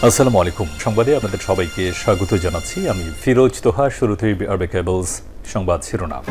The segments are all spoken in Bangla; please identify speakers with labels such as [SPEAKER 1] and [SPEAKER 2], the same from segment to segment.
[SPEAKER 1] আসসালামু আলাইকুম। সংবাদে আপনাদের সবাইকে স্বাগত জানাচ্ছি। আমি ফিরোজ তোহা। শুরুতেই আরবে কেবলস সংবাদ শিরোনাম।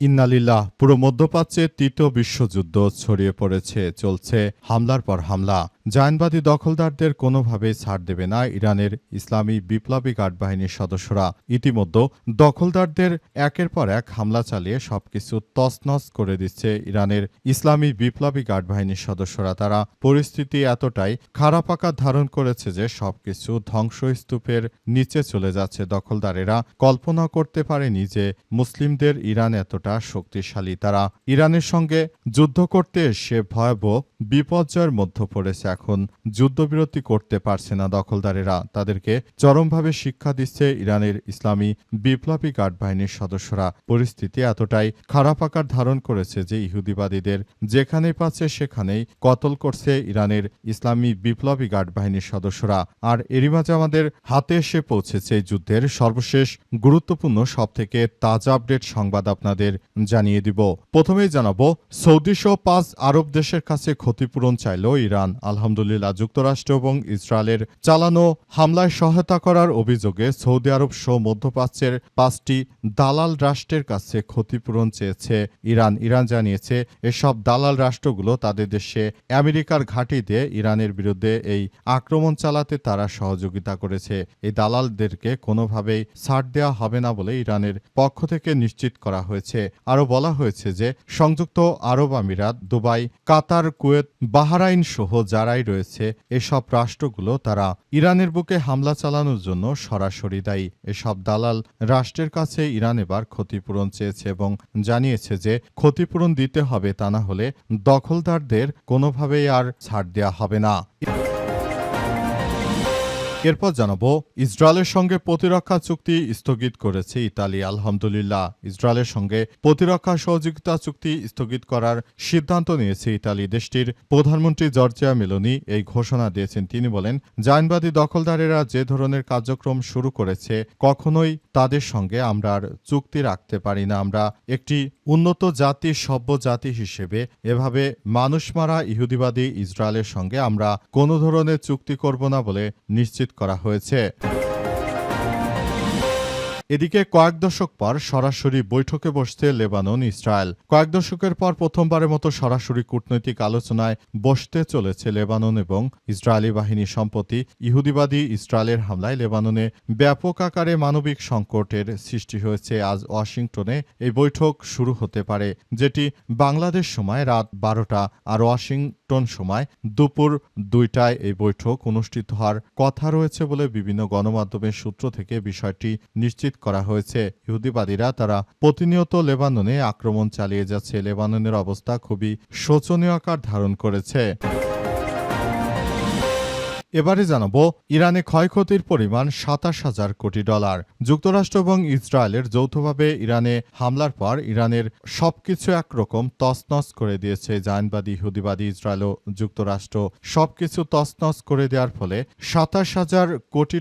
[SPEAKER 2] ইন্নালিল্লাহ। পুরো মধ্যপ্রাচ্যে তৃতীয় বিশ্বযুদ্ধ ছড়িয়ে পড়েছে, চলছে হামলার পর হামলা। জায়নবাদী দখলদারদের কোনোভাবেই ছাড় দেবে না ইরানের ইসলামী বিপ্লবী গার্ড বাহিনীর সদস্যরা। ইতিমধ্যে দখলদারদের একের পর এক হামলা চালিয়ে সবকিছু তছনছ করে দিচ্ছে ইরানের ইসলামী বিপ্লবী গার্ড বাহিনীর সদস্যরা। তারা পরিস্থিতি এতটাই খারাপ আকার ধারণ করেছে যে সবকিছু ধ্বংসস্তূপের নিচে চলে যাচ্ছে। দখলদারেরা কল্পনা করতে পারেনি যে মুসলিমদের ইরান এতটা শক্তিশালী। তারা ইরানের সঙ্গে যুদ্ধ করতে এসে ভয়াবহ বিপর্যয়ের মধ্যে পড়েছে। এখন যুদ্ধবিরতি করতে পারছে না দখলদারেরা। তাদেরকে চরমভাবে শিক্ষা দিচ্ছে ইরানের ইসলামী বিপ্লবী গার্ড বাহিনীর সদস্যরা। পরিস্থিতি এতটাই খারাপ আকার ধারণ করেছে যে ইহুদিবাদীদের যেখানেই পাচ্ছে সেখানেই কতল করছে ইরানের ইসলামী বিপ্লবী গার্ড বাহিনীর সদস্যরা। আর এরই মাঝে আমাদের হাতে এসে পৌঁছেছে এই যুদ্ধের সর্বশেষ গুরুত্বপূর্ণ সবথেকে তাজা আপডেট সংবাদ আপনাদের জানিয়ে দিব। প্রথমেই জানাবো, সৌদি সহ 5 আরব দেশের কাছে ক্ষতিপূরণ চাইল ইরান। আলহামদুলিল্লাহ, যুক্তরাষ্ট্র এবং ইসরায়েলের চালানো হামলায় সহায়তা করার অভিযোগে সৌদি আরব সহ মধ্যপ্রাচ্যের 5টি দালাল রাষ্ট্রের কাছে ক্ষতিপূরণ চেয়েছে ইরান। ইরান জানিয়েছে এসব দালাল রাষ্ট্রগুলো তাদের দেশে আমেরিকার ঘাঁটি দিয়ে ইরানের বিরুদ্ধে এই আক্রমণ চালাতে তারা সহযোগিতা করেছে। এই দালালদেরকে কোনোভাবেই ছাড় দেওয়া হবে না বলে ইরানের পক্ষ থেকে নিশ্চিত করা হয়েছে। আরও বলা হয়েছে যে সংযুক্ত আরব আমিরাত, দুবাই, কাতার, কুয়েত, বাহরাইন সহ যারাই রয়েছে এসব রাষ্ট্রগুলো তারা ইরানের বুকে হামলা চালানোর জন্য সরাসরি দায়ী। এসব দালাল রাষ্ট্রের কাছে ইরান এবার ক্ষতিপূরণ চেয়েছে এবং জানিয়েছে যে ক্ষতিপূরণ দিতে হবে, তা না হলে দখলদারদের কোনোভাবেই আর ছাড় দেওয়া হবে না। এরপর জানাবো, ইসরায়েলের সঙ্গে প্রতিরক্ষা চুক্তি স্থগিত করেছে ইতালি। আলহামদুলিল্লাহ, ইসরায়েলের সঙ্গে প্রতিরক্ষা সহযোগিতা চুক্তি স্থগিত করার সিদ্ধান্ত নিয়েছে ইতালি। দেশটির প্রধানমন্ত্রী জর্জিয়া মেলোনি এই ঘোষণা দিয়েছেন। তিনি বলেন, জায়নবাদী দখলদারেরা যে ধরনের কার্যক্রম শুরু করেছে কখনোই তাদের সঙ্গে আমরা আর চুক্তি রাখতে পারি না। আমরা একটি উন্নত জাতি, সভ্য জাতি হিসেবে এভাবে মানুষ মারা ইহুদিবাদী ইসরায়েলের সঙ্গে আমরা কোনো ধরনের চুক্তি করব না বলে নিশ্চিত করা হয়েছে। এদিকে কয়েক দশক পর সরাসরি বৈঠকে বসছে লেবানন ইসরায়েল। কয়েক দশকের পর প্রথমবারের মতো সরাসরি কূটনৈতিক আলোচনায় বসতে চলেছে লেবানন এবং ইসরায়েলি বাহিনী। সম্প্রতি ইহুদিবাদী ইসরায়েলের হামলায় লেবাননে ব্যাপক আকারে মানবিক সংকটের সৃষ্টি হয়েছে। আজ ওয়াশিংটনে এই বৈঠক শুরু হতে পারে, যেটি বাংলাদেশ সময় রাত 12টা আর ওয়াশিংটন সময় দুপুর 2টায় এই বৈঠক অনুষ্ঠিত হওয়ার কথা রয়েছে বলে বিভিন্ন গণমাধ্যমের সূত্র থেকে বিষয়টি নিশ্চিত করা হয়েছে। ইহুদিবাদীরা তারা প্রতিনিয়ত লেবাননে আক্রমণ চালিয়ে যাচ্ছে। লেবাননের অবস্থা খুবই শোচনীয় আকার ধারণ করেছে। এবারে জানাবো, ইরানে ক্ষয়ক্ষতির পরিমাণ $27,000 কোটি। যুক্তরাষ্ট্র এবং ইসরায়েলের যৌথভাবে ইরানে হামলার পর ইরানের সবকিছু একরকম তছনছ করে দিয়েছে জায়নবাদী ইহুদিবাদী ইসরায়েল ও যুক্তরাষ্ট্র। সবকিছু তছনছ করে দেওয়ার ফলে $27,000 কোটি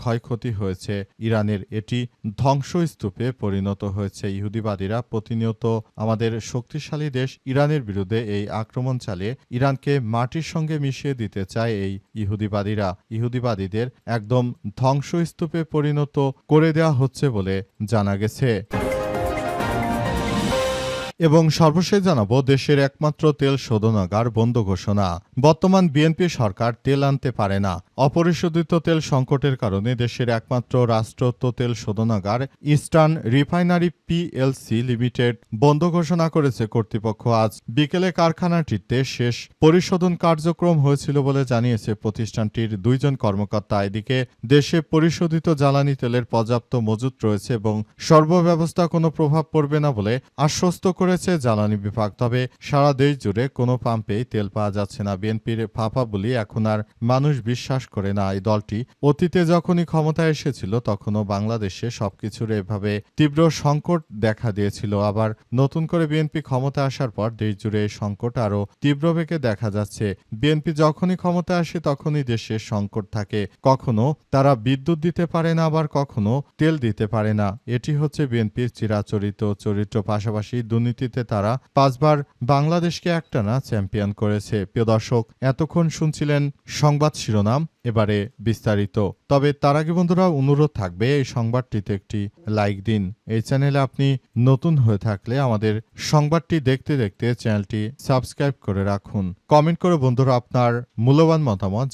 [SPEAKER 2] ক্ষয়ক্ষতি হয়েছে ইরানের। এটি ধ্বংসস্তূপে পরিণত হয়েছে। ইহুদিবাদীরা প্রতিনিয়ত আমাদের শক্তিশালী দেশ ইরানের বিরুদ্ধে এই আক্রমণ চালিয়ে ইরানকে মাটির সঙ্গে মিশিয়ে দিতে চায়। এই ইহুদিবাদীদের একদম ধ্বংসস্তূপে পরিণত করে দেওয়া হচ্ছে বলে জানা গেছে। এবং সর্বশেষ জানাবো, দেশের একমাত্র তেল শোধনাগার বন্ধ ঘোষণা। বর্তমান বিএনপি সরকার তেল আনতে পারে না। অপরিশোধিত তেল সংকটের কারণে দেশের একমাত্র রাষ্ট্রায়ত্ত তেল শোধনাগার ইস্টার্ন রিফাইনারি পিএলসি লিমিটেড বন্ধ ঘোষণা করেছে কর্তৃপক্ষ। আজ বিকেলে কারখানাটিতে শেষ পরিশোধন কার্যক্রম হয়েছিল বলে জানিয়েছে প্রতিষ্ঠানটির 2 জন কর্মকর্তা। এদিকে দেশে পরিশোধিত জ্বালানি তেলের পর্যাপ্ত মজুত রয়েছে এবং সর্বব্যবস্থা কোনো প্রভাব পড়বে না বলে আশ্বস্ত করেছে জ্বালানি বিভাগ। তবে সারা দেশ জুড়ে কোনো পাম্পেই তেল পাওয়া যাচ্ছে না। বিএনপির ফাঁপা বলি এখন আর মানুষ বিশ্বাস করে না। এই দলটি অতীতে যখনই ক্ষমতায় এসেছিল তখনও বাংলাদেশে সবকিছুর এভাবে তীব্র সংকট দেখা দিয়েছিল। আবার নতুন করে বিএনপি ক্ষমতা আসার পর দেশজুড়ে এই সংকট আরও তীব্র বেগে দেখা যাচ্ছে। বিএনপি যখনই ক্ষমতা আসে তখনই দেশে সংকট থাকে। কখনো তারা বিদ্যুৎ দিতে পারে না, আবার কখনো তেল দিতে পারে না। এটি হচ্ছে বিএনপির চিরাচরিত চরিত্র। পাশাপাশি দুর্নীতিতে তারা 5 বার বাংলাদেশকে একটানা চ্যাম্পিয়ন করেছে। প্রিয় দর্শক, এতক্ষণ শুনছিলেন সংবাদ শিরোনাম, এবারে বিস্তারিত। তবে তার আগে বন্ধুরা অনুরোধ থাকবে এই সংবাদটিতে একটি লাইক দিন। এই চ্যানেলে আপনি নতুন হয়ে থাকলে আমাদের সংবাদটি দেখতে দেখতে চ্যানেলটি সাবস্ক্রাইব করে রাখুন। কমেন্ট করে বন্ধুরা আপনার মূল্যবান মতামত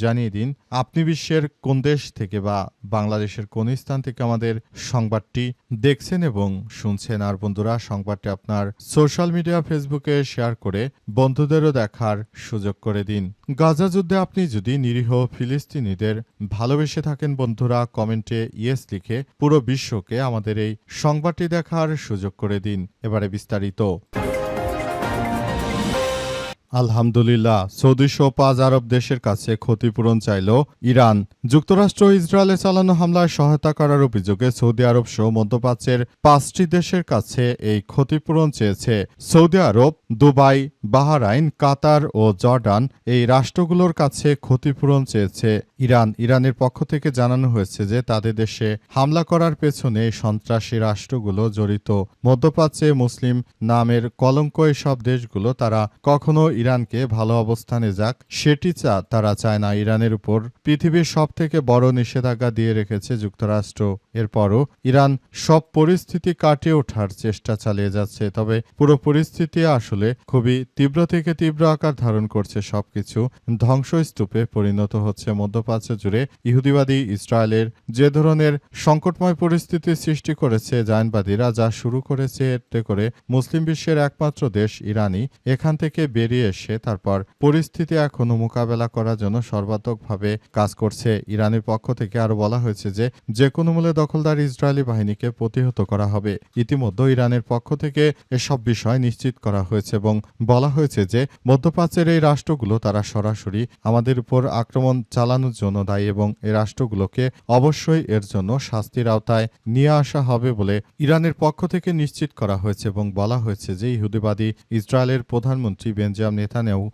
[SPEAKER 2] জানিয়ে দিন আপনি বিশ্বের কোন দেশ থেকে বা বাংলাদেশের কোন স্থান থেকে আমাদের সংবাদটি দেখছেন এবং শুনছেন। আর বন্ধুরা, সংবাদটি আপনার সোশ্যাল মিডিয়া ফেসবুকে শেয়ার করে বন্ধুদেরও দেখার সুযোগ করে দিন। গাজা যুদ্ধে আপনি যদি নিরীহ ফিলিস্তিনিদের ভালোবেসে থাকেন বন্ধুরা, কমেন্টে ইয়েস লিখে পুরো বিশ্বকে আমাদের এই সংবাদটি দেখার সুযোগ করে দিন। এবারে বিস্তারিত। আলহামদুলিল্লাহ, সৌদি সহ 5 আরব দেশের কাছে ক্ষতিপূরণ চাইল ইরান। যুক্তরাষ্ট্র ইসরায়েলে চালানো হামলায় সহায়তা করার অভিযোগে সৌদি আরব সহ মধ্যপ্রাচ্যের 5টি দেশের কাছে এই ক্ষতিপূরণ চেয়েছে। সৌদি আরব, দুবাই, বাহরাইন, কাতার ও জর্ডান এই রাষ্ট্রগুলোর কাছে ক্ষতিপূরণ চেয়েছে ইরানের পক্ষ থেকে জানানো হয়েছে যে তাদের দেশে হামলা করার পেছনে সন্ত্রাসী রাষ্ট্রগুলো জড়িত। মধ্যপ্রাচ্যে মুসলিম নামের কলঙ্ক এসব দেশগুলো তারা কখনো ইরানকে ভালো অবস্থানে যাক সেটি তারা চায় না। ইরানের উপর পৃথিবীর সবথেকে বড় নিষেধাজ্ঞা দিয়ে রেখেছে যুক্তরাষ্ট্র। এরপরও ইরান সব পরিস্থিতি কাটিয়ে ওঠার চেষ্টা চালিয়ে যাচ্ছে। তবে পুরো পরিস্থিতি আসলে খুবই তীব্র থেকে তীব্র আকার ধারণ করছে। সবকিছু ধ্বংসস্তূপে পরিণত হচ্ছে। মধ্যপ্রাচ্য জুড়ে ইহুদিবাদী ইসরায়েলের যে ধরনের সংকটময় পরিস্থিতি সৃষ্টি করেছে জায়নবাদীরা, যা শুরু করেছে এতে করে মুসলিম বিশ্বের একমাত্র দেশ ইরানই এখান থেকে বেরিয়ে এসে তারপর পরিস্থিতি এখনো মোকাবেলা করার জন্য সর্বাত্মকভাবে কাজ করছে। ইরানের পক্ষ থেকে আরো বলা হয়েছে যে কোনো মূল্যে দখলদার ইসরায়েলি বাহিনীকে প্রতিহত করা হবে। ইতিমধ্যে ইরানের পক্ষ থেকে এসব বিষয় নিশ্চিত করা হয়েছে এবং বলা হয়েছে যে মধ্যপ্রাচ্যের এই রাষ্ট্রগুলো তারা সরাসরি আমাদের উপর আক্রমণ চালানোর জন্য দায়ী এবং এই রাষ্ট্রগুলোকে অবশ্যই এর জন্য শাস্তির আওতায় নিয়ে আসা হবে বলে ইরানের পক্ষ থেকে নিশ্চিত করা হয়েছে এবং বলা হয়েছে যে ইহুদিবাদী ইসরায়েলের প্রধানমন্ত্রী বেঞ্জামিন নেতানিয়াহু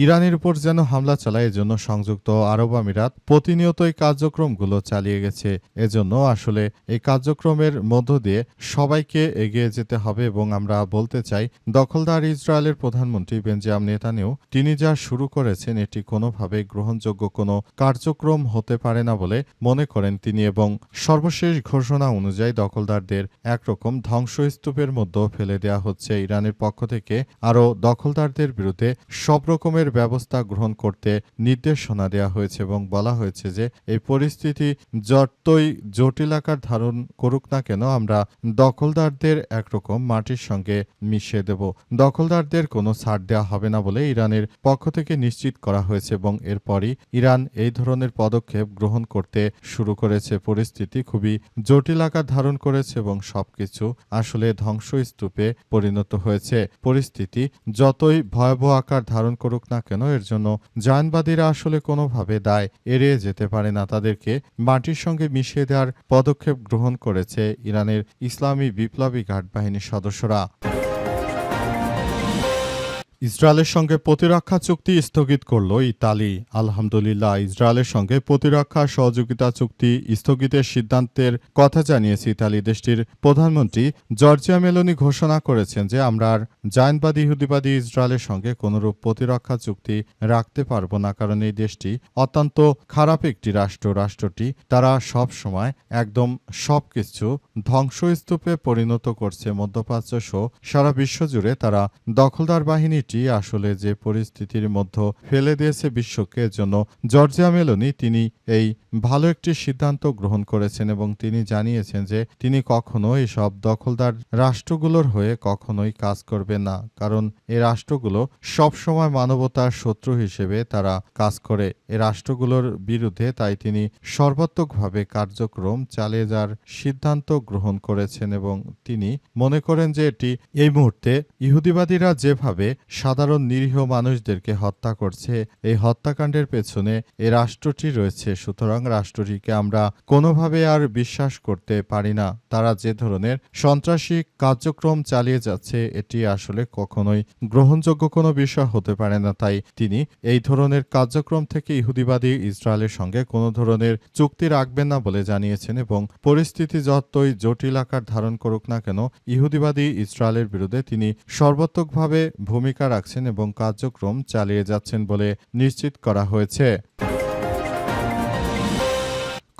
[SPEAKER 2] ইরানের উপর যেন হামলা চালায় এজন্য সংযুক্ত আরব আমিরাত প্রতিনিয়ত এই কার্যক্রমগুলো চালিয়ে গেছে। এজন্য আসলে এই কার্যক্রমের মধ্য দিয়ে সবাইকে এগিয়ে যেতে হবে এবং আমরা বলতে চাই দখলদার ইসরায়েলের প্রধানমন্ত্রী বেঞ্জামিন নেতানিয়াহু তিনি যা শুরু করেছেন এটি কোনোভাবে গ্রহণযোগ্য কোনো কার্যক্রম হতে পারে না বলে মনে করেন তিনি এবং সর্বশেষ ঘোষণা অনুযায়ী দখলদারদের একরকম ধ্বংসস্তূপের মধ্যে ফেলে দেওয়া হচ্ছে। ইরানের পক্ষ থেকে আরও দখলদারদের বিরুদ্ধে সব রকমের ব্যবস্থা গ্রহণ করতে নির্দেশনা দেওয়া হয়েছে এবং বলা হয়েছে যে এই পরিস্থিতি যতই জটিল আকার ধারণ করুক না কেন আমরা দখলদারদের একরকম মাটির সঙ্গে মিশিয়ে দেব। দখলদারদের কোনো ছাড় দেওয়া হবে না বলে ইরানের পক্ষ থেকে নিশ্চিত করা হয়েছে এবং এরপরই ইরান এই ধরনের পদক্ষেপ গ্রহণ করতে শুরু করেছে। পরিস্থিতি খুবই জটিল আকার ধারণ করেছে এবং সবকিছু আসলে ধ্বংসস্তূপে পরিণত হয়েছে। পরিস্থিতি যতই ভয়াবহ আকার ধারণ করুক না কেন এর জন্য জায়নবাদীরা আসলে কোনোভাবে দায় এড়িয়ে যেতে পারে না। তাদেরকে মাটির সঙ্গে মিশিয়ে দেওয়ার পদক্ষেপ গ্রহণ করেছে ইরানের ইসলামী বিপ্লবী গার্ড বাহিনীর সদস্যরা। ইসরায়েলের সঙ্গে প্রতিরক্ষা চুক্তি স্থগিত করল ইতালি। আলহামদুলিল্লাহ, ইসরায়েলের সঙ্গে প্রতিরক্ষা সহযোগিতা চুক্তি স্থগিতের সিদ্ধান্তের কথা জানিয়েছে ইতালি। দেশটির প্রধানমন্ত্রী জর্জিয়া মেলোনি ঘোষণা করেছেন যে আমরা আর জায়নবাদী ইহুদিবাদী ইসরায়েলের সঙ্গে কোনরূপ প্রতিরক্ষা চুক্তি রাখতে পারব না, কারণ এই দেশটি অত্যন্ত খারাপ একটি রাষ্ট্রটি তারা সব সময় একদম সবকিছু ধ্বংসস্তূপে পরিণত করছে। মধ্যপ্রাচ্য সহ সারা বিশ্ব জুড়ে তারা দখলদার বাহিনীটি আসলে যে পরিস্থিতির মধ্যে ফেলে দিয়েছে বিশ্বকে, জন্য জর্জিয়া মেলোনি তিনি এই ভালো একটি সিদ্ধান্ত গ্রহণ করেছেন এবং তিনি জানিয়েছেন যে তিনি কখনো এসব দখলদার রাষ্ট্রগুলোর হয়ে কখনোই কাজ করবেন না, কারণ এই রাষ্ট্রগুলো সবসময় মানবতার শত্রু হিসেবে তারা কাজ করে এই রাষ্ট্রগুলোর বিরুদ্ধে। তাই তিনি সর্বাত্মকভাবে কার্যক্রম চালিয়ে যাওয়ার সিদ্ধান্ত গ্রহণ করেছেন এবং তিনি মনে করেন যে এটি এই মুহূর্তে ইহুদিবাদীরা যেভাবে সাধারণ নিরীহ মানুষদেরকে হত্যা করছে, এই হত্যাকাণ্ডের পেছনে এই রাষ্ট্রটি রয়েছে। সুতরাং রাষ্ট্রটিকে আমরা কোনোভাবে আর বিশ্বাস করতে পারি না। তারা যে ধরনের সন্ত্রাসী কার্যক্রম চালিয়ে যাচ্ছে এটি আসলে কখনোই গ্রহণযোগ্য কোনো বিষয় হতে পারে না। তাই তিনি এই ধরনের কার্যক্রম থেকে ইহুদিবাদী ইসরায়েলের সঙ্গে কোনো ধরনের চুক্তি রাখবেন না বলে জানিয়েছেন এবং পরিস্থিতি যতই জটিল আকার ধারণ করুক না কেন ইহুদিবাদী ইসরায়েলের বিরুদ্ধে তিনি সর্বাত্মকভাবে ভূমিকা রাখছেন এবং কার্যক্রম চালিয়ে যাচ্ছেন বলে নিশ্চিত করা হয়েছে।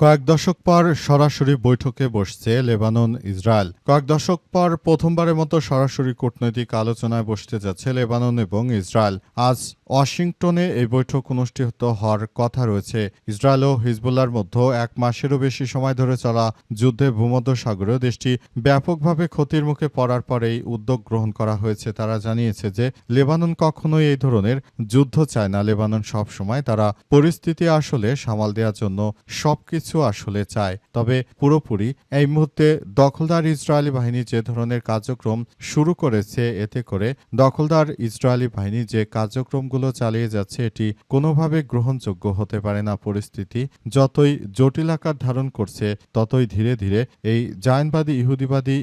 [SPEAKER 2] কয়েক দশক পর সরাসরি বৈঠকে বসছে লেবানন ইসরায়েল। কয়েক দশক পর প্রথমবারের মতো সরাসরি কূটনৈতিক আলোচনায় বসতে যাচ্ছে লেবানন এবং ইসরায়েল। আজ ওয়াশিংটনে এই বৈঠক অনুষ্ঠিত হওয়ার কথা রয়েছে। ইসরায়েল ও হিজবুল্লাহর মধ্যে এক মাসেরও বেশি সময় ধরে চলা যুদ্ধে ভূমধ্যসাগরীয় দেশটি ব্যাপকভাবে ক্ষতির মুখে পড়ার পরেই উদ্যোগ গ্রহণ করা হয়েছে। তারা জানিয়েছে যে লেবানন কখনোই এই ধরনের যুদ্ধ চায় না। লেবানন সব সময় তারা পরিস্থিতি আসলে সামাল দেওয়ার জন্য সবকিছু আসলে চায়। তবে পুরোপুরি এই মুহূর্তে দখলদার ইসরায়েলি বাহিনী যে ধরনের কার্যক্রম শুরু করেছে এতে করে দখলদার ইসরায়েলি বাহিনী যে কার্যক্রমগুলো চালিয়ে যাচ্ছে এটি কোনোভাবে গ্রহণযোগ্য হতে পারে না। পরিস্থিতি যতই জটিল আকার ধারণ করছে ততই ধীরে ধীরে এই জায়নবাদী ইহুদিবাদী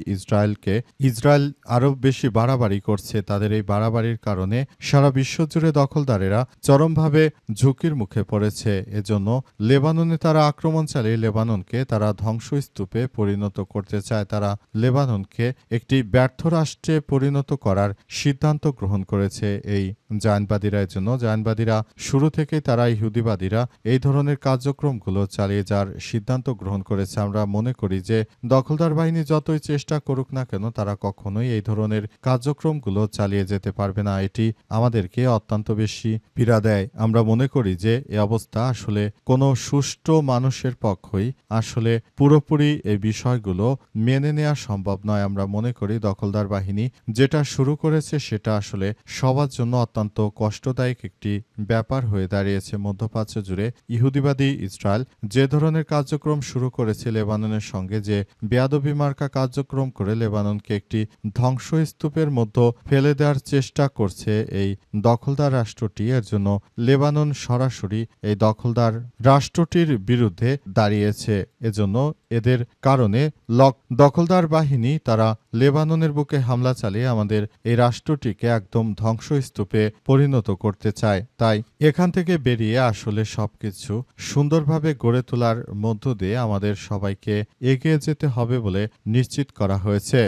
[SPEAKER 2] ইসরায়েল আরও বেশি বাড়াবাড়ি করছে। তাদের এই বাড়াবাড়ির কারণে সারা বিশ্বজুড়ে দখলদারেরা চরমভাবে ঝুঁকির মুখে পড়েছে। এজন্য লেবাননে তারা আক্রমণ চালিয়ে লেবাননকে তারা ধ্বংসস্তূপে পরিণত করতে চায়। তারা লেবাননকে একটি ব্যর্থ রাষ্ট্রে পরিণত করার সিদ্ধান্ত গ্রহণ করেছে এই জায়নবাদীরা। এর জন্য জায়নবাদীরা শুরু থেকেই তারা ইহুদিবাদীরা এই ধরনের কার্যক্রমগুলো চালিয়ে যাওয়ার সিদ্ধান্ত গ্রহণ করেছে। আমরা মনে করি যে দখলদার বাহিনী যতই চেষ্টা করুক না কেন তারা কখনোই এই ধরনের কার্যক্রমগুলো চালিয়ে যেতে পারবে না। এটি আমাদেরকে অত্যন্ত বেশি পীড়া দেয়। আমরা মনে করি যে এই অবস্থা আসলে কোনো সুষ্ঠু মানুষের পক্ষই আসলে পুরোপুরি এই বিষয়গুলো মেনে নেওয়া সম্ভব নয়। আমরা মনে করি দখলদার বাহিনী যেটা শুরু করেছে সেটা আসলে সবার জন্য অত্যন্ত কষ্টদায়ক একটি ব্যাপার হয়ে দাঁড়িয়েছে। মধ্যপ্রাচ্য জুড়ে ইহুদিবাদী ইসরায়েল যে ধরনের কার্যক্রম শুরু করেছে লেবাননের সঙ্গে যে বেয়াদবি মার্কা কার্যক্রম করে লেবাননকে একটি ধ্বংসস্তূপের মধ্যে ফেলে দেওয়ার চেষ্টা করছে এই দখলদার রাষ্ট্রটি। এর জন্য লেবানন সরাসরি এই দখলদার রাষ্ট্রটির বিরুদ্ধে দাঁড়িয়েছে। এজন্য এদের কারণে দখলদার বাহিনী তারা লেবাননের বুকে হামলা চালিয়ে আমাদের এই রাষ্ট্রটিকে একদম ধ্বংসস্তূপে পরিণত করতে চায়। তাই এখান থেকে বেরিয়ে আসলে সবকিছু সুন্দরভাবে গড়ে তোলার মধ্য দিয়ে আমাদের সবাইকে এগিয়ে যেতে হবে বলে নিশ্চিত করা হয়েছে।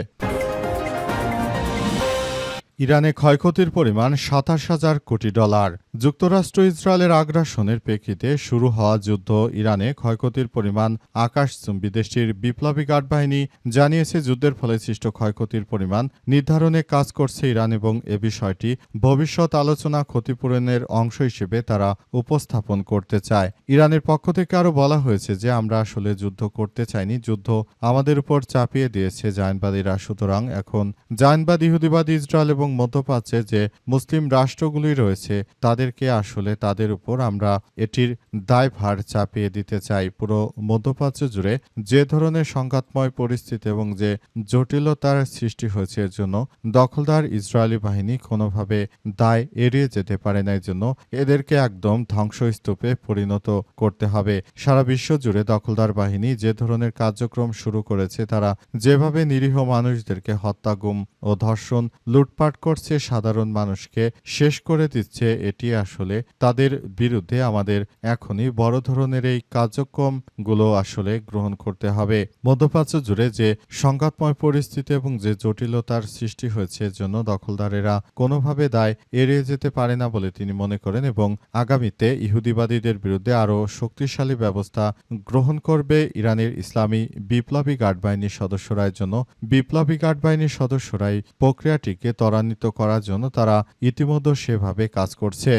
[SPEAKER 2] ইরানে ক্ষয়ক্ষতির পরিমাণ ২৭,০০০ কোটি ডলার। যুক্তরাষ্ট্র ইসরায়েলের আগ্রাসনের প্রেক্ষিতে শুরু হওয়া যুদ্ধ ইরানে ক্ষয়ক্ষতির পরিমাণ আকাশচুম্বী। দেশটির বিপ্লবী গার্ড বাহিনী জানিয়েছে যুদ্ধের ফলে সৃষ্ট ক্ষয়ক্ষতির পরিমাণ নির্ধারণে কাজ করছে ইরান এবং এ বিষয়টি ভবিষ্যৎ আলোচনা ক্ষতিপূরণের অংশ হিসেবে তারা উপস্থাপন করতে চায়। ইরানের পক্ষ থেকে আরও বলা হয়েছে যে আমরা আসলে যুদ্ধ করতে চাইনি, যুদ্ধ আমাদের উপর চাপিয়ে দিয়েছে জায়নবাদীরা। সুতরাং এখন জায়নবাদ ইহুদিবাদী ইসরায়েল এবং মধ্যপ্রাচ্যে যে মুসলিম রাষ্ট্রগুলি রয়েছে তাদেরকে আসলে তাদের উপর আমরা এটির দায়ভার চাপিয়ে দিতে চাই। পুরো মধ্যপ্রাচ্য জুড়ে যে ধরনের সংঘাতময় পরিস্থিতি এবং যে জটিলতার সৃষ্টি হয়েছে এর জন্য দখলদার ইসরায়েলি বাহিনী কোনোভাবে দায় এড়িয়ে যেতে পারে না। এর জন্য এদেরকে একদম ধ্বংসস্তূপে পরিণত করতে হবে। সারা বিশ্ব জুড়ে দখলদার বাহিনী যে ধরনের কার্যক্রম শুরু করেছে, তারা যেভাবে নিরীহ মানুষদেরকে হত্যা, গুম ও ধর্ষণ, লুটপাট করছে, সাধারণ মানুষকে শেষ করে দিচ্ছে, এটি আসলে তাদের বিরুদ্ধে আমাদের এখনই বড় ধরনের এই কার্যক্রমগুলো আসলে গ্রহণ করতে হবে। মধ্যপ্রাচ্য জুড়ে যে সংঘাতময় পরিস্থিতি এবং যে জটিলতার সৃষ্টি হয়েছে এর জন্য দখলদারেরা কোনোভাবে দায় এড়িয়ে যেতে পারে না বলে তিনি মনে করেন এবং আগামীতে ইহুদিবাদীদের বিরুদ্ধে আরও শক্তিশালী ব্যবস্থা গ্রহণ করবে ইরানের ইসলামী বিপ্লবী গার্ড বাহিনীর সদস্যরা। এর জন্য বিপ্লবী গার্ড বাহিনীর সদস্যরাই প্রক্রিয়াটিকে ত্বরান্বিত করার জন্য তারা ইতিমধ্যে সেভাবে কাজ করছে।